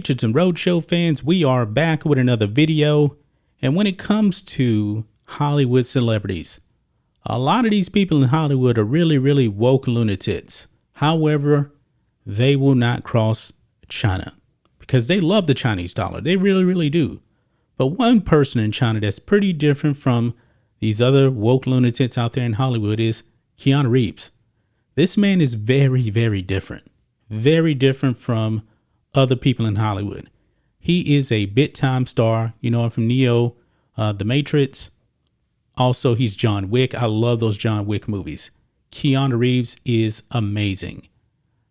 Richards and Roadshow fans, we are back with another video. And when it comes to Hollywood celebrities, a lot of these people in Hollywood are really woke lunatics. However, they will not cross China because they love the Chinese dollar. They really do. But one person in China that's pretty different from these other woke lunatics out there in Hollywood is Keanu Reeves. This man is very different. Very different from other people in Hollywood. He is a big time star. You know him from Neo, the Matrixx. Also, he's John Wick. I love those John Wick movies. Keanu Reeves is amazing.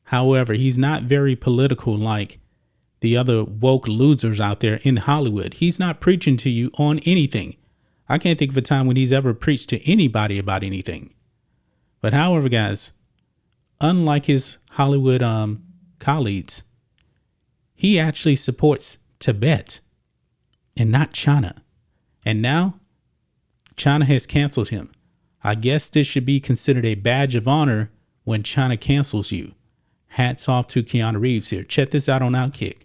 However, he's not very political like the other woke losers out there in Hollywood. He's not preaching to you on anything. I can't think of a time when he's ever preached to anybody about anything. But however, guys, unlike his Hollywood colleagues, he actually supports Tibet and not China. And now China has canceled him. I guess this should be considered a badge of honor when China cancels you. Hats off to Keanu Reeves here. Check this out on Outkick.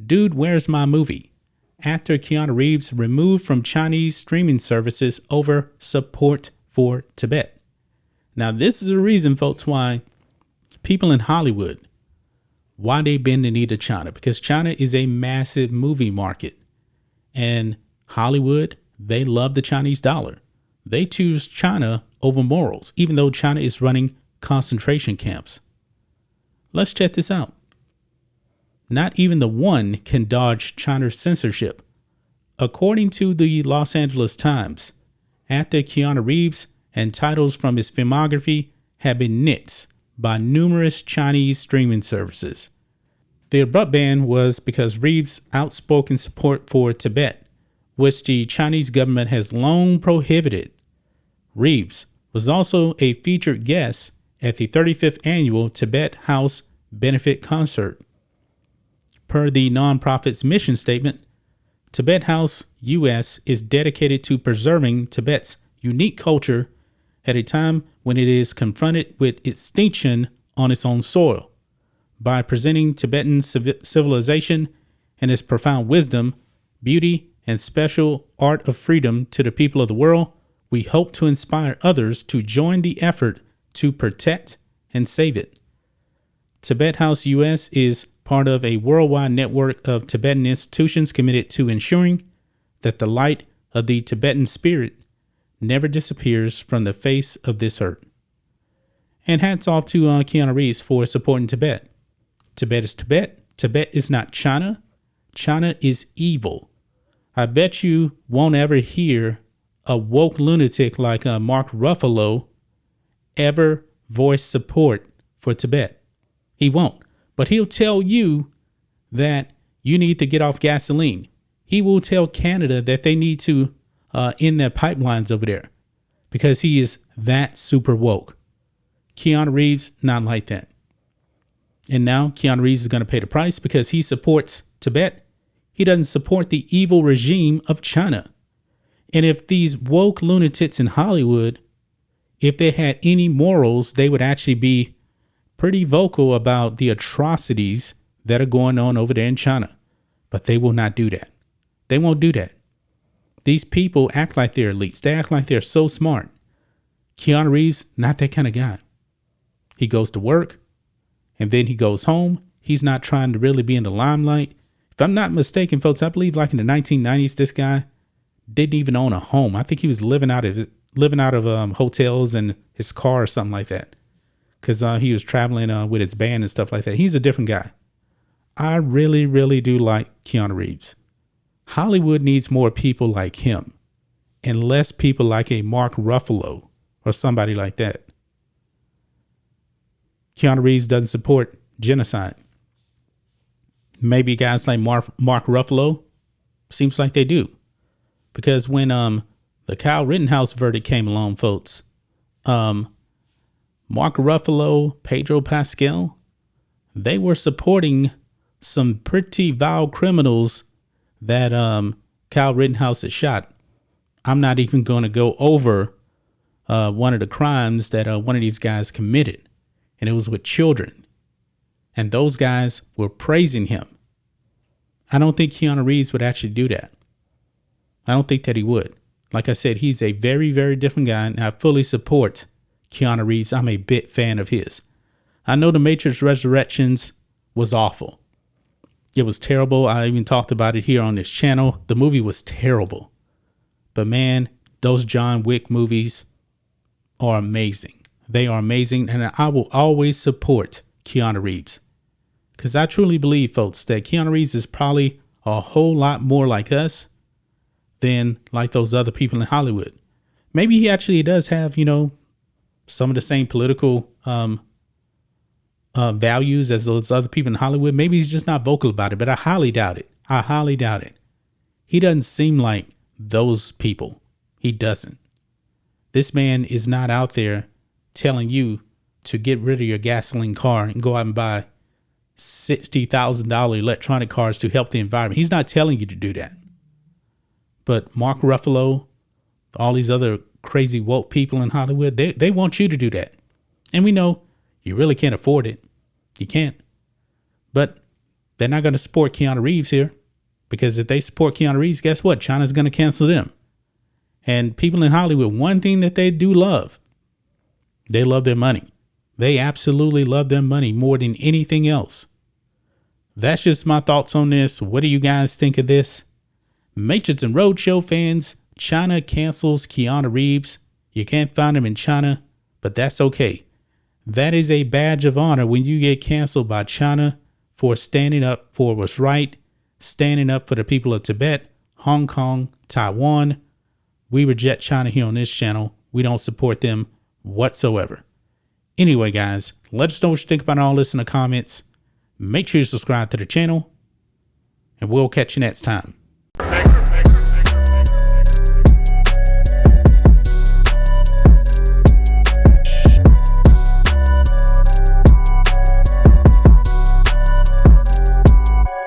Dude, where's my movie? Actor Keanu Reeves removed from Chinese streaming services over support for Tibet. Now, this is a reason, folks, why people in Hollywood, why they bend the knee to China, because China is a massive movie market. And Hollywood, they love the Chinese dollar. They choose China over morals, even though China is running concentration camps. Let's check this out. Not even the one can dodge China's censorship. According to the Los Angeles Times, actor Keanu Reeves and titles from his filmography have been nixed by numerous Chinese streaming services. The abrupt ban was because Reeves' outspoken support for Tibet, which the Chinese government has long prohibited. Reeves was also a featured guest at the 35th annual Tibet House benefit concert. Per the nonprofit's mission statement, Tibet House US is dedicated to preserving Tibet's unique culture at a time when it is confronted with extinction on its own soil. By presenting Tibetan civilization and its profound wisdom, beauty, and special art of freedom to the people of the world, we hope to inspire others to join the effort to protect and save it. Tibet House US is part of a worldwide network of Tibetan institutions committed to ensuring that the light of the Tibetan spirit never disappears from the face of this earth. And hats off to Keanu Reeves for supporting Tibet. Tibet is Tibet. Tibet is not China. China is evil. I bet you won't ever hear a woke lunatic like Mark Ruffalo ever voice support for Tibet. He won't. But he'll tell you that you need to get off gasoline. He will tell Canada that they need to end their pipelines over there because he is that super woke. Keanu Reeves, not like that. And now Keanu Reeves is going to pay the price because he supports Tibet. He doesn't support the evil regime of China. And if these woke lunatics in Hollywood, if they had any morals, they would actually be pretty vocal about the atrocities that are going on over there in China. But they will not do that. They won't do that. These people act like they're elites. They act like they're so smart. Keanu Reeves, not that kind of guy. He goes to work and then he goes home. He's not trying to really be in the limelight. If I'm not mistaken, folks, I believe like in the 1990s, this guy didn't even own a home. I think he was living out of hotels and his car or something like that. Because he was traveling with his band and stuff like that. He's a different guy. I really do like Keanu Reeves. Hollywood needs more people like him and less people like a Mark Ruffalo or somebody like that. Keanu Reeves doesn't support genocide. Maybe guys like Mark Ruffalo, seems like they do. Because when the Kyle Rittenhouse verdict came along, folks, Mark Ruffalo, Pedro Pascal, they were supporting some pretty vile criminals that Kyle Rittenhouse had shot. I'm not even going to go over one of the crimes that one of these guys committed, and it was with children. And those guys were praising him. I don't think Keanu Reeves would actually do that. I don't think that he would. Like I said, he's a very, very different guy, and I fully support Keanu Reeves. I'm a big fan of his. I know the Matrixx Resurrections was awful. It was terrible. I even talked about it here on this channel. The movie was terrible. But man, those John Wick movies are amazing. They are amazing, and I will always support Keanu Reeves. Because I truly believe, folks, that Keanu Reeves is probably a whole lot more like us than like those other people in Hollywood. Maybe he actually does have, some of the same political values as those other people in Hollywood. Maybe he's just not vocal about it, but I highly doubt it. I highly doubt it. He doesn't seem like those people. He doesn't. This man is not out there telling you to get rid of your gasoline car and go out and buy $60,000 electronic cars to help the environment. He's not telling you to do that. But Mark Ruffalo, all these other crazy woke people in Hollywood, they want you to do that. And we know you really can't afford it. You can't. But they're not going to support Keanu Reeves here, because if they support Keanu Reeves, guess what? China's going to cancel them. And people in Hollywood, one thing that they do love, they love their money. They absolutely love their money more than anything else. That's just my thoughts on this. What do you guys think of this? Matrixx and Rhodes show fans, China cancels Keanu Reeves. You can't find him in China, but that's okay. That is a badge of honor when you get canceled by China for standing up for what's right, standing up for the people of Tibet, Hong Kong, Taiwan. We reject China here on this channel. We don't support them whatsoever. Anyway, guys, let us know what you think about all this in the comments. Make sure you subscribe to the channel, and we'll catch you next time.